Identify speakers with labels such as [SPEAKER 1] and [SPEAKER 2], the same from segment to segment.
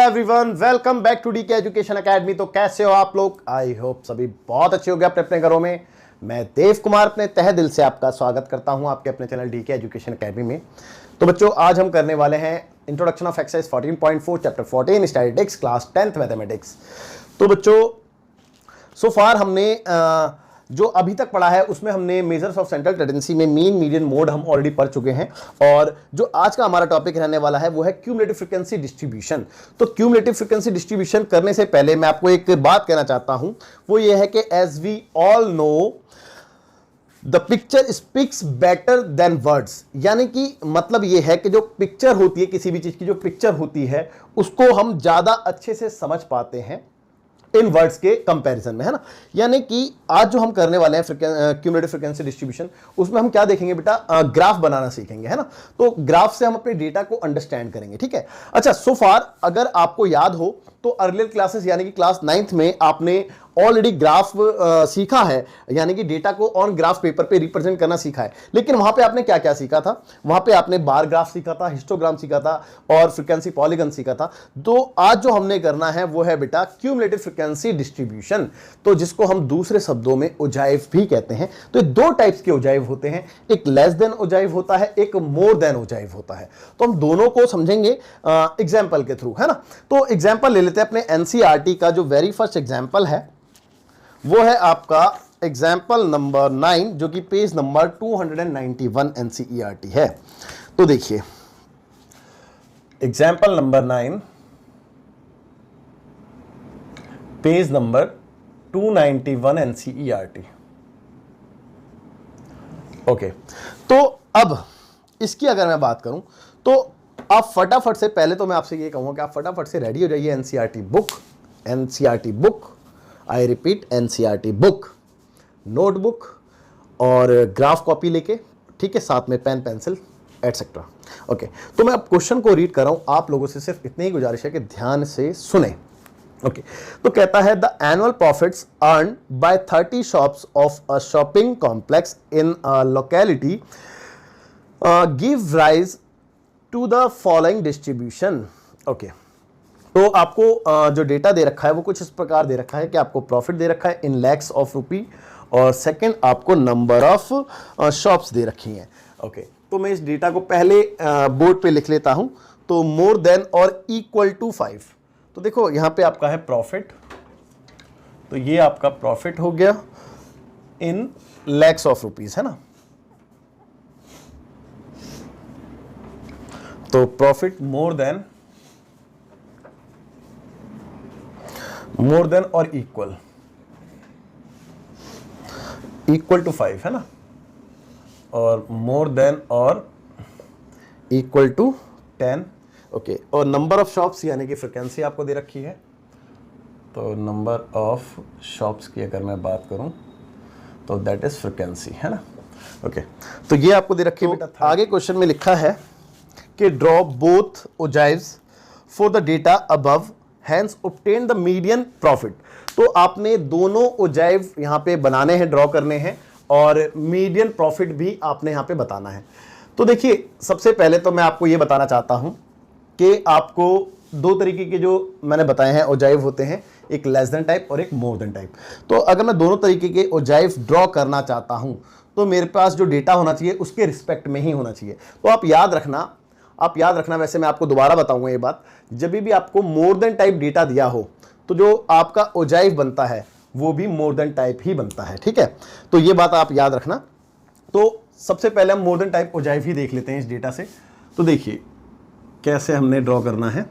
[SPEAKER 1] Everyone, welcome back to DK education academy. तो कैसे हो आप लोग? आई होप सभी बहुत अच्छे हो गए अपने अपने घरों में। मैं देव कुमार अपने तहे दिल से आपका स्वागत करता हूं आपके अपने चैनल डीके एजुकेशन एकेडमी में। तो बच्चों, आज हम करने वाले हैं introduction of exercise 14.4 chapter 14 statistics class 10th mathematics. तो बच्चों, सो फार हमने जो अभी तक पढ़ा है उसमें हमने मेजर्स ऑफ सेंट्रल टेंडेंसी में मीन मीडियन मोड हम ऑलरेडी पढ़ चुके हैं। और जो आज का हमारा टॉपिक रहने वाला है वो है क्यूमुलेटिव फ्रीक्वेंसी डिस्ट्रीब्यूशन। तो क्यूमुलेटिव फ्रीक्वेंसी डिस्ट्रीब्यूशन करने से पहले मैं आपको एक बात कहना चाहता हूं, वो ये है कि as we all know the picture speaks better than words. यानी कि मतलब ये है कि जो पिक्चर होती है, किसी भी चीज की जो पिक्चर होती है, उसको हम ज्यादा अच्छे से समझ पाते हैं इन वर्ड्स के कंपैरिजन में, है ना। यानी कि आज जो हम करने वाले हैं क्यूमुलेटिव फ्रीक्वेंसी डिस्ट्रीब्यूशन, उसमें हम क्या देखेंगे बेटा, ग्राफ बनाना सीखेंगे, है ना। तो ग्राफ से हम अपने डेटा को अंडरस्टैंड करेंगे, ठीक है। अच्छा, सो फार अगर आपको याद हो तो अर्लियर क्लासेस यानी कि क्लास 9th में आपने ऑलरेडी ग्राफ सीखा है, यानी कि डेटा को ऑन ग्राफ पेपर पे रिप्रेजेंट करना सीखा है। लेकिन वहां पे आपने क्या क्या सीखा था? वहां पे आपने बार ग्राफ सीखा था, हिस्टोग्राम सीखा था और फ्रीक्वेंसी पॉलीगन सीखा था। तो आज जो हमने करना है वो है बेटा क्यूमुलेटिव फ्रीक्वेंसी डिस्ट्रीब्यूशन, तो जिसको हम दूसरे शब्दों में ओजाइव भी कहते हैं। तो दो टाइप्स के ओजाइव होते हैं, एक लेस देन ओजाइव होता है, एक मोर देन ओजाइव होता है। तो हम दोनों को समझेंगे एग्जाम्पल के थ्रू, है ना। तो एग्जाम्पल ले लेते हैं अपने एनसीईआरटी का। जो वेरी फर्स्ट एग्जाम्पल है वो है आपका एग्जाम्पल नंबर 9, जो कि पेज नंबर 291 एनसीईआरटी है। तो देखिए example number 9 page number 291 NCERT. Okay, तो अब इसकी अगर मैं बात करूं तो आप फटाफट से, पहले तो मैं आपसे ये कहूंगा कि आप फटाफट से रेडी हो जाइए। NCERT book, I repeat NCERT book, notebook और ग्राफ कॉपी लेके, ठीक है, साथ में पेन पेंसिल एटसेट्रा। ओके, तो मैं अब क्वेश्चन को रीड कर रहा हूं, आप लोगों से सिर्फ इतनी ही गुजारिश है कि ध्यान से सुने। ओके, तो कहता है the annual profits earn by 30 shops of a shopping complex in a locality give rise to the following distribution. Okay, तो आपको जो डेटा दे रखा है वो कुछ इस प्रकार दे रखा है कि आपको प्रॉफिट दे रखा है इन लैक्स ऑफ रुपी, और सेकंड आपको नंबर ऑफ शॉप्स दे रखी हैं। ओके, तो मैं इस डेटा को पहले बोर्ड पे लिख लेता हूं। तो मोर देन और इक्वल टू 5, तो देखो यहां पे आपका है प्रॉफिट, तो ये आपका प्रॉफिट हो गया इन लैक्स ऑफ रुपीज, है ना। तो प्रॉफिट मोर देन और इक्वल टू 5, है ना, और मोर देन और इक्वल टू 10। ओके, और नंबर ऑफ शॉप्स यानी कि फ्रीक्वेंसी आपको दे रखी है। तो नंबर ऑफ शॉप्स की अगर मैं बात करूं तो दैट इज फ्रीक्वेंसी, है ना। ओके, तो ये आपको दे रखी है बेटा। आगे क्वेश्चन में लिखा है कि draw both ogives for the data above, Hence obtain the median profit। तो आपने दोनों ओजाइव यहां पे बनाने हैं, ड्रॉ करने हैं, और मीडियन प्रॉफिट भी आपने यहां पे बताना है। तो देखिए, सबसे पहले तो मैं आपको ये बताना चाहता हूं कि आपको दो तरीके के जो मैंने बताए हैं ओजाइव होते हैं, एक लेस देन टाइप और एक मोर देन टाइप। तो अगर मैं दोनों तरीके के ओजाइव ड्रॉ करना चाहता हूं तो मेरे पास जो डेटा होना चाहिए उसके रिस्पेक्ट में ही होना चाहिए। तो आप याद रखना, वैसे मैं आपको दोबारा बताऊंगा ये बात, जब भी आपको मोर देन टाइप डेटा दिया हो तो जो आपका ओजाइव बनता है वो भी मोर देन टाइप ही बनता है, ठीक है। तो ये बात आप याद रखना। तो सबसे पहले हम मोर देन टाइप ओजाइव ही देख लेते हैं इस डेटा से। तो देखिए कैसे हमने ड्रॉ करना है।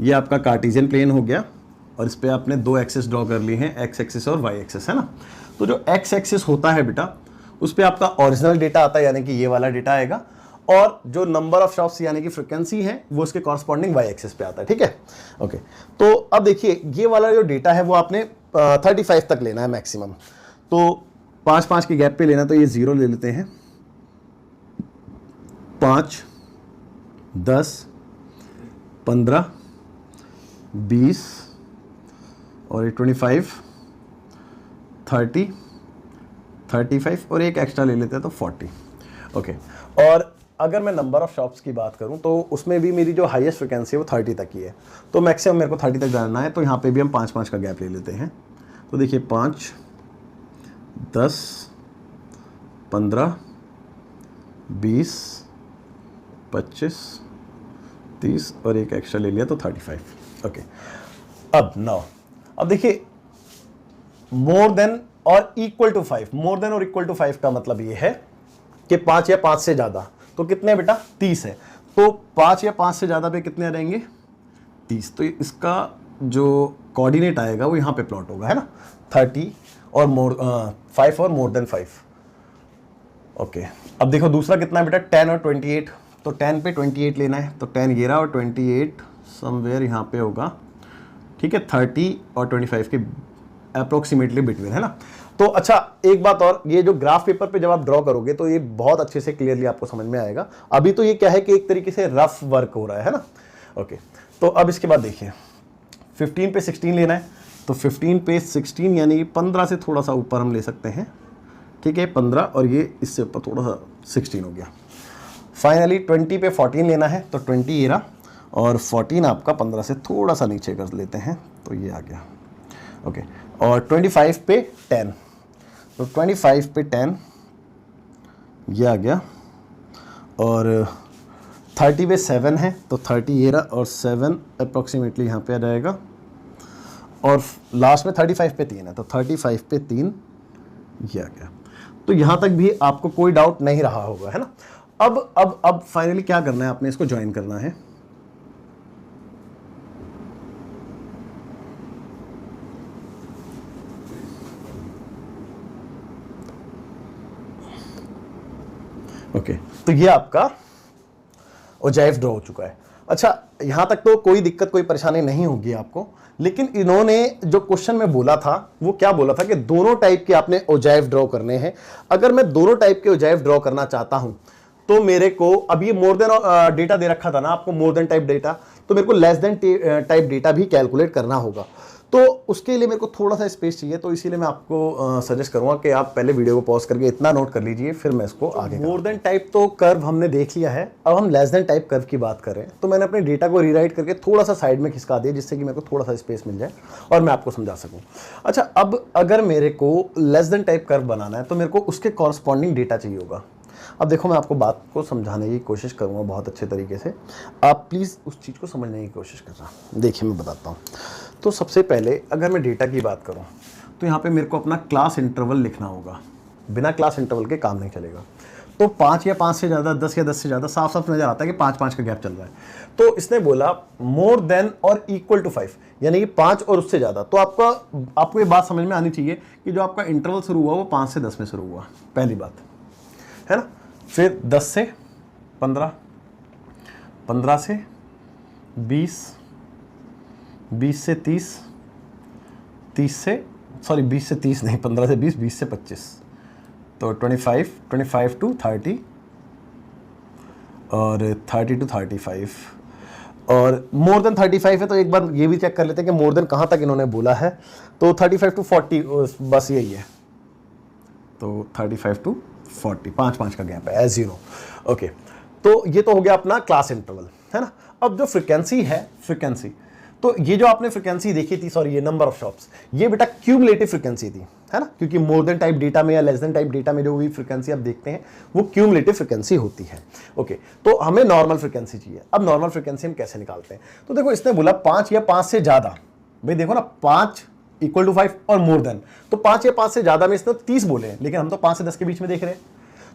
[SPEAKER 1] ये आपका कार्टेशियन प्लेन हो गया और इस पर आपने दो एक्सिस ड्रॉ कर ली हैं, एक्स एक्सिस और वाई एक्सिस, है ना। तो जो एक्स एक्सिस होता है बेटा, उस पर आपका ओरिजिनल डेटा आता है, यानी कि ये वाला डेटा आएगा, और जो नंबर ऑफ शॉप्स यानी कि फ्रीक्वेंसी है वो उसके कॉरस्पॉन्डिंग वाई एक्सिस पे आता है, ठीक है। ओके, तो अब देखिए ये वाला जो डेटा है वो आपने 35 तक लेना है मैक्सिमम। तो 5-5 के गैप पे लेना, तो ये 0 ले लेते हैं, 5, 10, 15, 20 और ये 25, 30, 35 और एक एक्स्ट्रा ले लेते हैं तो 40। ओके, और अगर मैं नंबर ऑफ शॉप्स की बात करूं तो उसमें भी मेरी जो हाईएस्ट फ्रिक्वेंसी है वो 30 तक की है, तो मैक्सिमम मेरे को 30 तक जाना है। तो यहाँ पे भी हम 5-5 का गैप ले लेते हैं। तो देखिए 5, 10, 15, 20, 25, 30 और एक एक्स्ट्रा ले लिया तो 35। ओके, अब देखिए मोर देन और इक्वल टू 5, मोर देन और इक्वल टू 5 का मतलब ये है कि 5 या 5 से ज्यादा, तो कितने बेटा 30 है, तो 5 या 5 से ज्यादा पे कितने रहेंगे 30। तो इसका जो कोऑर्डिनेट आएगा वो यहाँ पे प्लॉट होगा, है ना, 30 और मोर 5 और मोर देन 5। ओके, अब देखो दूसरा कितना है बेटा 10 और 28, तो 10 पे 28 लेना है, तो 10 ये रहा और 28 समवेयर यहाँ पे होगा, ठीक है, 30 और 25 के अप्रोक्सीमेटली बिटवीन, है ना। तो अच्छा एक बात और, ये जो ग्राफ पेपर पे जब आप ड्रॉ करोगे तो ये बहुत अच्छे से क्लियरली आपको समझ में आएगा। अभी तो ये क्या है कि एक तरीके से रफ वर्क हो रहा है ना। ओके, तो अब इसके बाद देखिए 15 पे 16 लेना है, तो 15 पे 16 यानी 15 से थोड़ा सा ऊपर हम ले सकते हैं, ठीक है, 15 और ये इससे ऊपर थोड़ा सा 16 हो गया। फाइनली 20 पे 14 लेना है, तो 20 ये रहा और 14 आपका 15 से थोड़ा सा नीचे कर लेते हैं, तो ये आ गया। ओके, और 25 पे 10, तो 25 पे 10 ये आ गया, और 30 पे 7 है, तो 30 ये रहा और 7 अप्रॉक्सीमेटली यहाँ पे आ जाएगा, और लास्ट में 35 पे 3 है, तो 35 पे 3 ये आ गया। तो यहाँ तक भी आपको कोई डाउट नहीं रहा होगा, है ना। अब फाइनली क्या करना है, आपने इसको ज्वाइन करना है। ओके, तो ये आपका ओजाइव ड्रॉ हो चुका है। अच्छा, यहां तक तो कोई दिक्कत कोई परेशानी नहीं होगी आपको, लेकिन इन्होंने जो क्वेश्चन में बोला था वो क्या बोला था कि दोनों टाइप के आपने ओजाइव ड्रॉ करने हैं। अगर मैं दोनों टाइप के ओजाइव ड्रॉ करना चाहता हूं तो मेरे को, अब ये मोर देन डेटा दे रखा था ना आपको, मोर देन टाइप डेटा, तो मेरे को लेस देन टाइप डेटा भी कैलकुलेट करना होगा। तो उसके लिए मेरे को थोड़ा सा स्पेस चाहिए, तो इसीलिए मैं आपको सजेस्ट करूंगा कि आप पहले वीडियो को पॉज करके इतना नोट कर लीजिए, फिर मैं इसको आगे। मोर देन टाइप तो कर्व हमने देख लिया है, अब हम लेस देन टाइप कर्व की बात कर रहे हैं। तो मैंने अपने डेटा को रीराइट करके थोड़ा सा साइड में खिसका दिया, जिससे कि मेरे को थोड़ा सा स्पेस मिल जाए और मैं आपको समझा सकूँ। अच्छा, अब अगर मेरे को लेस देन टाइप कर्व बनाना है तो मेरे को उसके कॉरस्पॉन्डिंग डेटा चाहिए होगा। अब देखो मैं आपको बात को समझाने की कोशिश करूँगा बहुत अच्छे तरीके से, आप प्लीज़ उस चीज़ को समझने की कोशिश कर रहा। देखिए मैं बताता हूँ। तो सबसे पहले अगर मैं डेटा की बात करूँ तो यहाँ पे मेरे को अपना क्लास इंटरवल लिखना होगा, बिना क्लास इंटरवल के काम नहीं चलेगा। तो 5 या 5 से ज़्यादा, 10 या 10 से ज़्यादा, साफ साफ नज़र आता है कि 5-5 का गैप चल रहा है। तो इसने बोला मोर देन और इक्वल टू 5, यानी कि 5 और उससे ज़्यादा। तो आपको ये बात समझ में आनी चाहिए कि जो आपका इंटरवल शुरू हुआ वो 5 से 10 में शुरू हुआ, पहली बात है ना। फिर 10 से 15, 15 से 20, 20 से 30, 30 से, सॉरी 20 से 30 नहीं, 15 से 20, 20 से 25, तो 25, 25 टू 30 और 30 टू 35, और मोर देन 35 है। तो एक बार ये भी चेक कर लेते हैं कि मोर देन कहाँ तक इन्होंने बोला है। तो 35 टू 40 बस यही है, तो 35 टू 40, 5-5 का गैप है, एज यू नो। ओके, तो ये तो हो गया अपना क्लास इंटरवल, है ना। अब जो फ्रिक्वेंसी है, फ्रिक्वेंसी, तो ये जो आपने फ्रिक्वेंसी देखी थी, सॉरी ये नंबर ऑफ शॉप्स, ये बेटा क्यूमुलेटिव फ्रिक्वेंसी थी, है ना, क्योंकि मोर देन टाइप डेटा में या लेस देन टाइप डेटा में जो भी फ्रिक्वेंसी आप देखते हैं वो क्यूमुलेटिव फ्रिक्वेंसी होती है। ओके, तो हमें नॉर्मल फ्रिक्वेंसी चाहिए। अब नॉर्मल फ्रिक्वेंसी हम कैसे निकालते हैं? तो देखो इसने बोला 5 या 5 से ज्यादा, भाई देखो ना 5 इक्वल टू 5 और मोर देन, तो 5 या 5 से ज्यादा में इसने 30 बोले हैं, लेकिन हम तो 5 से 10 के बीच में देख रहे हैं।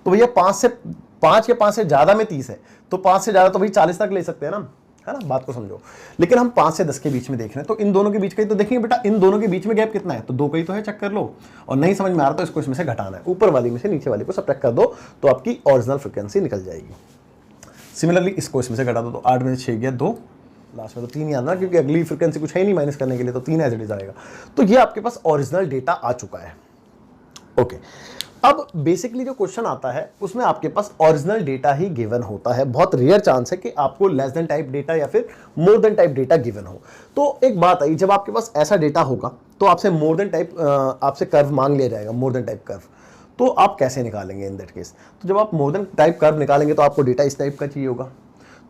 [SPEAKER 1] तो भैया 5 या 5 से ज्यादा में 30 है, तो 5 से ज्यादा तो भाई 40 तक ले सकते हैं ना, है ना, बात को समझो। लेकिन हम 5 से 10 के बीच में देख रहे हैं, तो इन दोनों के बीच का ही तो देखेंगे बेटा, इन दोनों के बीच में गैप कितना है, तो 2 का ही तो है, चेक कर लो। और नहीं समझ में आ रहा तो इसको इसमें से घटाना है, ऊपर वाली में से नीचे वाली को सब्ट्रैक्ट कर दो, तो आपकी ओरिजिनल फ्रिक्वेंसी निकल जाएगी। सिमिलरली इसको इसमें से घटा दो, तो 8 में से 6 गया 2, लास्ट में तो 3 ही आना, क्योंकि अगली फ्रिक्वेंसी कुछ है ही नहीं माइनस करने के लिए, तो 3 एज इट इज आएगा। तो ये आपके पास ओरिजिनल डेटा आ चुका है। ओके, अब बेसिकली जो क्वेश्चन आता है उसमें आपके पास ओरिजिनल डेटा ही गिवन होता है। बहुत रेयर चांस है कि आपको लेस देन टाइप डेटा या फिर more than type data given हो। तो एक बात आई, जब आपके पास ऐसा डेटा होगा तो आपसे मोर देन टाइप, आपसे कर्व मांग लिया जाएगा, मोर देन टाइप कर्व। तो आप कैसे निकालेंगे इन दैट केस? तो जब आप मोर देन टाइप कर्व निकालेंगे तो आपको डेटा इस टाइप का चाहिए होगा।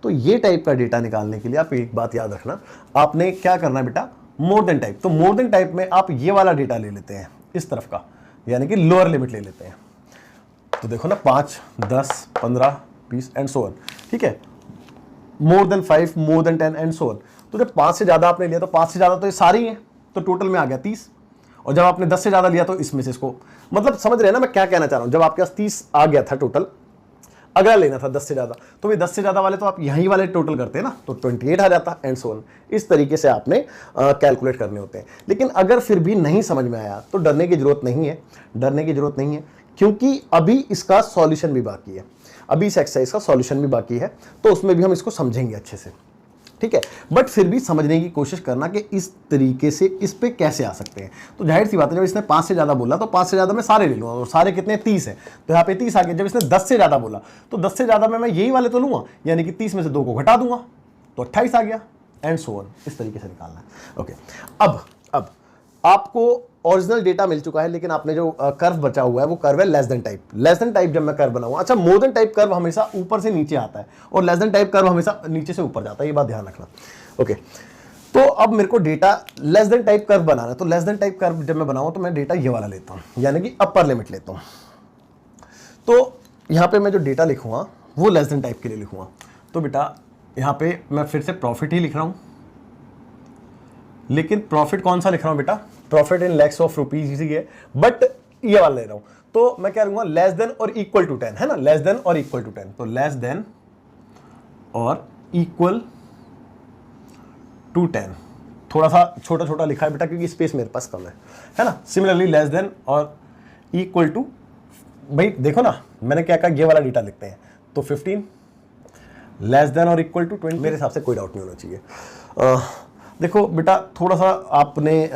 [SPEAKER 1] तो ये टाइप का डेटा निकालने के लिए आप एक बात याद रखना, आपने क्या करना है बेटा, मोर देन टाइप। तो मोर देन टाइप में आप ये वाला डेटा ले लेते हैं इस तरफ का, यानी कि लोअर लिमिट ले लेते हैं। तो देखो ना 5, 10, 15, 20 एंड सो ऑन, ठीक है। More than 5, more than 10 and so on. तो जब 5 से ज्यादा आपने लिया तो 5 से ज्यादा तो ये सारी हैं, तो टोटल में आ गया 30। और जब आपने 10 से ज्यादा लिया तो इसमें से इसको, मतलब समझ रहे हैं ना मैं क्या कहना चाह रहा हूं। जब आपके पास 30 आ गया था टोटल, अगला लेना था 10 से ज्यादा, तो ये 10 से ज्यादा वाले तो आप यहीं वाले टोटल करते हैं ना, तो 28 आ जाता एंड सो ऑन। इस तरीके से आपने कैलकुलेट करने होते हैं। लेकिन अगर फिर भी नहीं समझ में आया तो डरने की जरूरत नहीं है, डरने की जरूरत नहीं है, क्योंकि अभी इसका सॉल्यूशन भी बाकी है, अभी इस एक्सरसाइज का सॉल्यूशन भी बाकी है, तो उसमें भी हम इसको समझेंगे अच्छे से, ठीक है। बट फिर भी समझने की कोशिश करना कि इस तरीके से इस पे कैसे आ सकते हैं। तो जाहिर सी बात है, जब इसने 5 से ज़्यादा बोला तो 5 से ज़्यादा मैं सारे ले लूँगा, और सारे कितने 30 है, तो यहाँ पे 30 आ गया। जब इसने 10 से ज़्यादा बोला तो 10 से ज़्यादा में मैं यही वाले तो लूँगा, यानी कि 30 में से 2 को घटा दूंगा तो 28 आ गया एंड सो ऑन। इस तरीके से निकालना है। ओके, अब आपको ओरिजिनल डेटा मिल चुका है, लेकिन आपने जो कर्व बचा हुआ है वो कर्व है less than type. Less than type जब मैं कर्व बनाऊंगा, अच्छा मोर देन टाइप कर्व हमेशा ऊपर से नीचे आता है और लेस देन टाइप कर्व हमेशा नीचे से ऊपर जाता है, ये बात ध्यान रखना। ओके, तो अब मेरे को data less than type curve बनाना है। तो लेस देन टाइप कर्व जब मैं बनाऊं तो मैं डेटा ये वाला लेता हूं, यानी कि अपर लिमिट लेता हूं। तो यहां पे मैं जो डेटा लिखूंगा वो लेस देन टाइप के लिए लिखूंगा। तो बेटा यहां पे मैं फिर से प्रॉफिट ही लिख रहा हूं, लेकिन प्रॉफिट कौन सा लिख रहा हूं बेटा, profit in lakhs of rupees ही है, बट ये वाला ले रहा हूं। तो मैं क्या लूंगा, लेस देन और इक्वल टू 10, है ना, लेस देन और इक्वल टू 10। तो लेस देन और इक्वल टू 10, थोड़ा सा छोटा छोटा लिखा है बेटा क्योंकि स्पेस मेरे पास कम है ना। सिमिलरली लेस देन और इक्वल टू, भाई देखो ना मैंने क्या कहा, ये वाला डेटा लिखते हैं। तो 15, लेस देन और इक्वल टू 20। मेरे हिसाब से कोई डाउट नहीं होना चाहिए। देखो बेटा थोड़ा सा आपने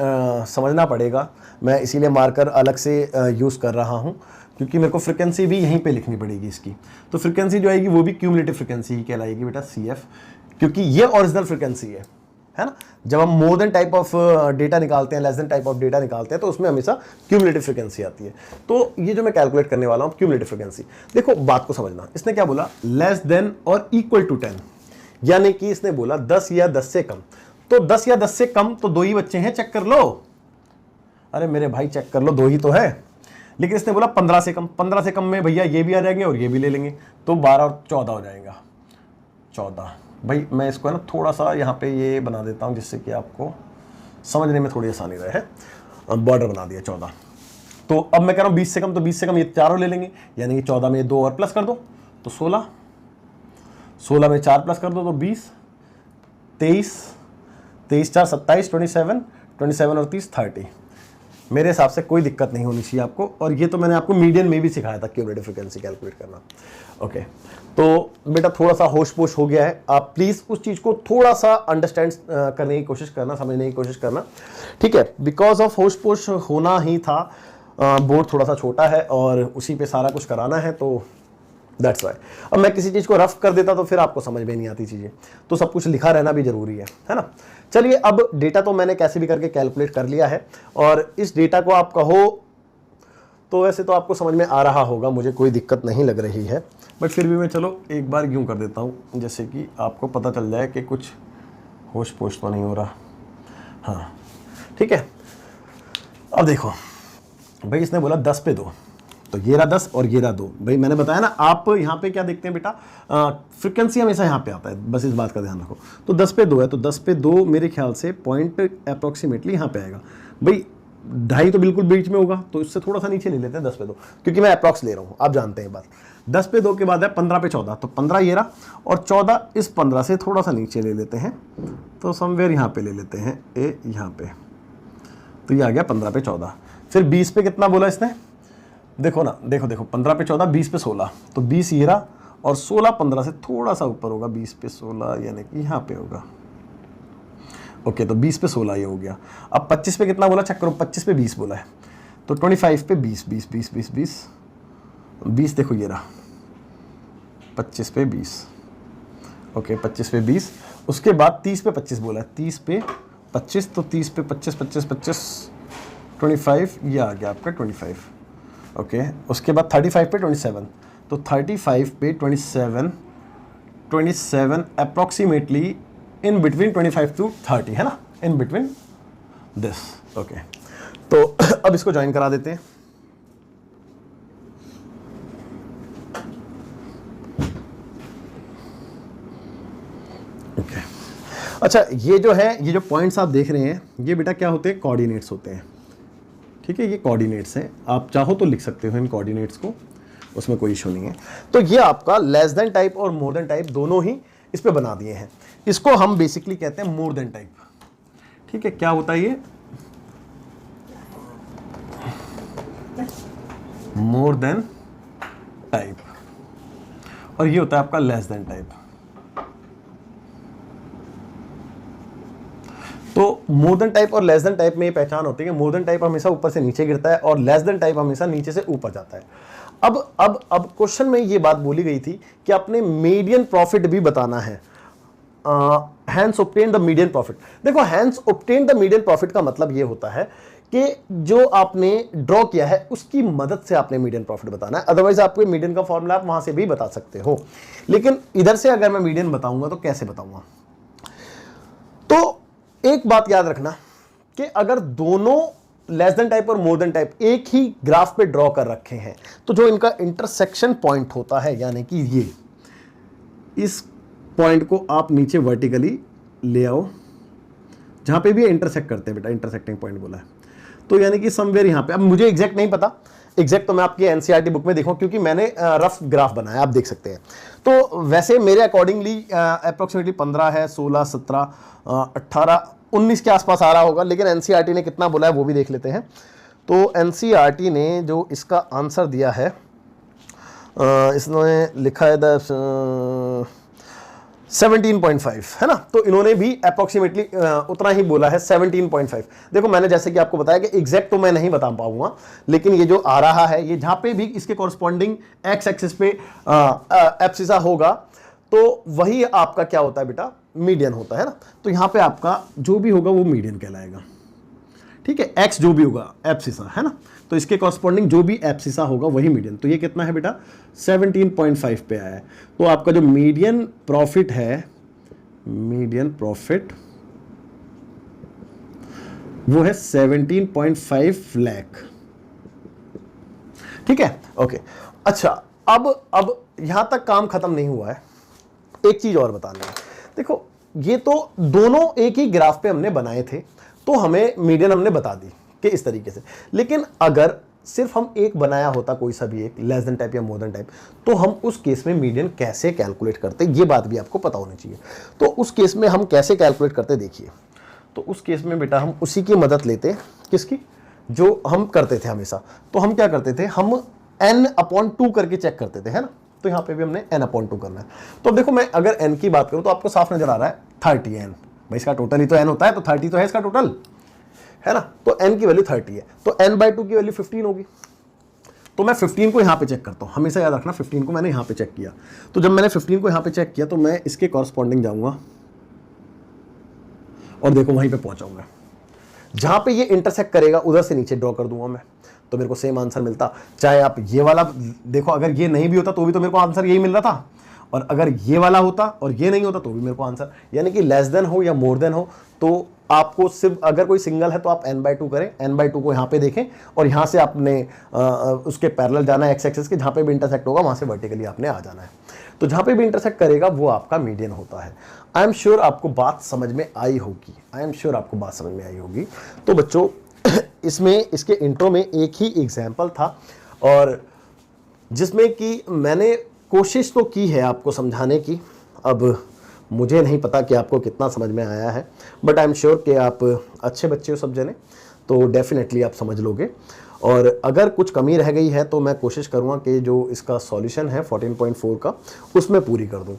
[SPEAKER 1] समझना पड़ेगा, मैं इसीलिए मार्कर अलग से यूज़ कर रहा हूँ, क्योंकि मेरे को फ्रिक्वेंसी भी यहीं पे लिखनी पड़ेगी इसकी। तो फ्रिक्वेंसी जो आएगी वो भी क्यूमुलेटिव फ्रिक्वेंसी ही कहलाएगी बेटा, CF, क्योंकि ये ओरिजिनल फ्रिक्वेंसी है ना। जब हम more than type of data निकालते हैं, less than type of data निकालते हैं, तो उसमें हमेशा क्यूमुलेटिव फ्रिक्वेंसी आती है। तो ये जो मैं कैलकुलेट करने वाला हूँ क्यूमुलेटिव फ्रिक्वेंसी, देखो बात को समझना। इसने क्या बोला, लेस देन और इक्वल टू 10, यानी कि इसने बोला 10 या 10 से कम। तो 10 या 10 से कम तो 2 ही बच्चे हैं, चेक कर लो। अरे मेरे भाई चेक कर लो, 2 ही तो है। लेकिन इसने बोला 15 से कम, 15 से कम में भैया ये भी आ जाएंगे और ये भी ले लेंगे, तो 12 और 14 हो जाएगा। 14, भाई मैं इसको है ना थोड़ा सा यहाँ पे ये बना देता हूँ जिससे कि आपको समझने में थोड़ी आसानी रहे। बॉर्डर बना दिया 14। तो अब मैं कह रहा हूँ 20 से कम, तो 20 से कम ये चारों ले लेंगे, यानी कि 14 में 2 और प्लस कर दो तो 16, 16 में 4 प्लस कर दो तो 20, 23, 23 4 27, 27, 27 और 30 30। मेरे हिसाब से कोई दिक्कत नहीं होनी चाहिए आपको। और ये तो मैंने आपको मीडियन में भी सिखाया था क्यूमुलेटिव फ्रिक्वेंसी कैलकुलेट करना। ओके, तो बेटा थोड़ा सा होश पोश हो गया है, आप प्लीज़ उस चीज़ को थोड़ा सा अंडरस्टैंड करने की कोशिश करना, समझने की कोशिश करना, ठीक है। बिकॉज ऑफ होश पोश होना ही था, बोर्ड थोड़ा सा छोटा है और उसी पे सारा कुछ कराना है, तो दैट्स वाई। अब मैं किसी चीज़ को रफ कर देता तो फिर आपको समझ में नहीं आती चीज़ें, तो सब कुछ लिखा रहना भी ज़रूरी है ना। चलिए, अब डेटा तो मैंने कैसे भी करके कैलकुलेट कर लिया है, और इस डेटा को आप कहो तो वैसे तो आपको समझ में आ रहा होगा, मुझे कोई दिक्कत नहीं लग रही है, बट फिर भी मैं चलो एक बार यूँ कर देता हूँ, जैसे कि आपको पता चल जाए कि कुछ होश पोश तो नहीं हो रहा। हाँ ठीक है, अब देखो भाई इसने बोला 10 पे 2, तो ये रहा 10 और ये रहा 2। भाई मैंने बताया ना, आप यहाँ पे क्या देखते हैं बेटा, फ्रिक्वेंसी हमेशा यहाँ पे आता है, बस इस बात का ध्यान रखो। तो 10 पे 2 है, तो 10 पे 2 मेरे ख्याल से पॉइंट अप्रॉक्सीमेटली यहाँ पे आएगा। भाई 2.5 तो बिल्कुल बीच में होगा, तो इससे थोड़ा सा नीचे ले लेते हैं 10 पे 2, क्योंकि मैं अप्रॉक्स ले रहा हूँ, आप जानते हैं बात। 10 पे 2 के बाद है 15 पे 14, तो 15 ये रहा, और 14 इस 15 से थोड़ा सा नीचे ले लेते हैं, तो समवेयर यहाँ पे ले लेते हैं ए यहाँ पे, तो ये आ गया 15 पे 14। फिर 20 पे कितना बोला इसने, देखो ना, देखो 15 पे 14, 20 पे 16, तो 20 ये रहा, और 16 15 से थोड़ा सा ऊपर होगा, 20 पे 16 यानी कि यहाँ पे होगा। ओके, तो 20 पे 16 ये हो गया। अब 25 पे कितना बोला, चेक करो, 25 पे 20 बोला है, तो 25 पे 20 20 20 20 20 20, देखो ये रहा 25 पे 20। ओके, 25 पे 20, उसके बाद 30 पे 25 बोला है, 30 पे 25, तो 30 पे 25 25 25 25, ये आ गया आपका 25। ओके उसके बाद 35 पे 27, तो 35 पे 27 अप्रॉक्सीमेटली इन बिटवीन 25 टू 30 है ना, इन बिटवीन दिस। ओके तो अब इसको ज्वाइन करा देते हैं। ओके अच्छा ये जो है, ये जो पॉइंट्स आप देख रहे हैं ये बेटा क्या होते हैं, कोऑर्डिनेट्स होते हैं। ठीक है ये कोऑर्डिनेट्स हैं, आप चाहो तो लिख सकते हो इन कोऑर्डिनेट्स को, उसमें कोई इशू नहीं है। तो ये आपका लेस देन टाइप और मोर देन टाइप दोनों ही इस पे बना दिए हैं। इसको हम बेसिकली कहते हैं मोर देन टाइप। ठीक है क्या होता है ये, मोर देन टाइप, और ये होता है आपका लेस देन टाइप। तो मोर देन टाइप और लेस देन टाइप में ये पहचान होती है कि मोर देन टाइप हमेशा ऊपर से नीचे गिरता है और लेस देन टाइप हमेशा नीचे से ऊपर जाता है। अब क्वेश्चन में ये बात बोली गई थी कि आपने मीडियन प्रॉफिट भी बताना है। Hence obtain the median profit. देखो hence obtain the median profit का मतलब ये होता है कि जो आपने ड्रॉ किया है उसकी मदद से आपने मीडियन प्रॉफिट बताना है। अदरवाइज आपको मीडियन का फॉर्मूला आप वहां से भी बता सकते हो, लेकिन इधर से अगर मैं मीडियन बताऊंगा तो कैसे बताऊंगा। तो एक बात याद रखना कि अगर दोनों लेस देन टाइप और मोर देन टाइप एक ही ग्राफ पे ड्रॉ कर रखे हैं तो जो इनका इंटरसेक्शन पॉइंट होता है, यानी कि ये इस पॉइंट को आप नीचे वर्टिकली ले आओ, जहां पे भी इंटरसेक्ट करते हैं बेटा, इंटरसेक्टिंग पॉइंट बोला है, तो यानी कि समवेयर यहां पे। अब मुझे एग्जैक्ट नहीं पता, एग्जैक्ट तो मैं आपकी एनसीईआरटी बुक में देखूं क्योंकि मैंने रफ ग्राफ बनाया, आप देख सकते हैं। तो वैसे मेरे अकॉर्डिंगली अप्रोक्सीमेटली 15 है, 16, 17, 18, 19 के आसपास आ रहा होगा, लेकिन एनसीईआरटी ने कितना बोला है वो भी देख लेते हैं। तो एनसीईआरटी ने जो इसका आंसर दिया है, इसने लिखा है 17.5 है ना, तो इन्होंने भी अप्रोक्सीमेटली उतना ही बोला है 17.5। देखो मैंने जैसे कि आपको बताया कि एग्जैक्ट तो मैं नहीं बता पाऊंगा, लेकिन ये जो आ रहा है ये जहां पे भी इसके कॉरस्पॉन्डिंग एक्स एक्सिस पे एब्सिसा होगा तो वही आपका क्या होता है बेटा, मीडियन होता है ना। तो यहां पे आपका जो भी होगा वो मीडियन कहलाएगा। ठीक है एक्स जो भी होगा एब्सिसा है ना, तो इसके कॉरस्पॉन्डिंग जो भी एब्सिसा होगा वही मीडियन। तो ये कितना है बेटा 17.5 पे आया है। तो आपका जो मीडियन प्रॉफिट है, मीडियन प्रॉफिट वो है 17.5 लाख। ठीक है ओके अच्छा अब यहां तक काम खत्म नहीं हुआ है, एक चीज और बतानी है। देखो ये तो दोनों एक ही ग्राफ पे हमने बनाए थे तो हमें मीडियन हमने बता दी कि इस तरीके से, लेकिन अगर सिर्फ हम एक बनाया होता कोई सा भी एक लेस देन टाइप या मोर देन टाइप, तो हम उस केस में मीडियन कैसे कैलकुलेट करते, ये बात भी आपको पता होनी चाहिए। तो उस केस में हम कैसे कैलकुलेट करते देखिए, तो उस केस में बेटा हम उसी की मदद लेते, किसकी, जो हम करते थे हमेशा। तो हम क्या करते थे, हम n/2 करके चेक करते थे है ना, तो यहां पे भी हमने n/2 करना है। तो देखो मैं अगर n की बात करूं तो आपको साफ नजर आ रहा है 30n, भाई इसका टोटल ही तो n होता है, तो 30 तो है इसका टोटल है ना, तो n की वैल्यू 30 है, तो n/2 की वैल्यू 15 होगी। तो मैं 15 को यहां पे चेक करता हूं, हमेशा याद रखना 15 को मैंने यहां पे चेक किया। तो जब मैंने 15 को यहां पे चेक किया तो मैं इसके कॉरस्पॉन्डिंग जाऊंगा और देखो वहीं पे पहुंचाऊंगा, जहां पे ये इंटरसेक्ट करेगा उधर से नीचे ड्रॉ कर दूंगा मैं, तो मेरे को सेम आंसर मिलता। चाहे आप ये वाला देखो, अगर ये नहीं भी होता तो भी तो मेरे को आंसर यही मिल रहा था, और अगर ये वाला होता और ये नहीं होता तो भी मेरे को आंसर, यानी कि लेस देन हो या मोर देन हो तो आपको सिर्फ, अगर कोई सिंगल है तो आप n/2 करें, n/2 को यहाँ पे देखें और यहाँ से आपने उसके पैरेलल जाना है एक्स एक्सिस के, जहाँ पे भी इंटरसेक्ट होगा वहाँ से वर्टिकली आपने आ जाना है। तो जहाँ पे भी इंटरसेक्ट करेगा वो आपका मीडियन होता है। आई एम श्योर आपको बात समझ में आई होगी, आई एम श्योर आपको बात समझ में आई होगी। तो बच्चों इसमें इसके इंट्रो में एक ही एग्जाम्पल था और जिसमें कि मैंने कोशिश तो की है आपको समझाने की। अब मुझे नहीं पता कि आपको कितना समझ में आया है, बट आई एम श्योर कि आप अच्छे बच्चे हो सब जने, तो डेफिनेटली आप समझ लोगे। और अगर कुछ कमी रह गई है तो मैं कोशिश करूँगा कि जो इसका सॉल्यूशन है 14.4 का उसमें पूरी कर दूँ।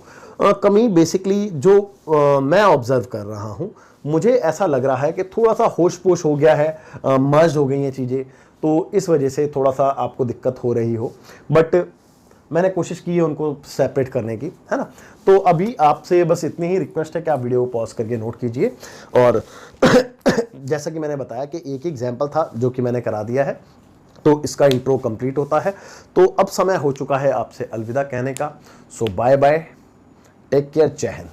[SPEAKER 1] कमी बेसिकली जो मैं ऑब्जर्व कर रहा हूँ, मुझे ऐसा लग रहा है कि थोड़ा सा होश पोश हो गया है, मर्ज हो गई हैं चीज़ें, तो इस वजह से थोड़ा सा आपको दिक्कत हो रही हो, बट मैंने कोशिश की है उनको सेपरेट करने की, है ना। तो अभी आपसे बस इतनी ही रिक्वेस्ट है कि आप वीडियो को पॉज करके नोट कीजिए। और जैसा कि मैंने बताया कि एक एग्जाम्पल था जो कि मैंने करा दिया है, तो इसका इंट्रो कंप्लीट होता है। तो अब समय हो चुका है आपसे अलविदा कहने का। सो बाय बाय, टेक केयर, जय हिंद।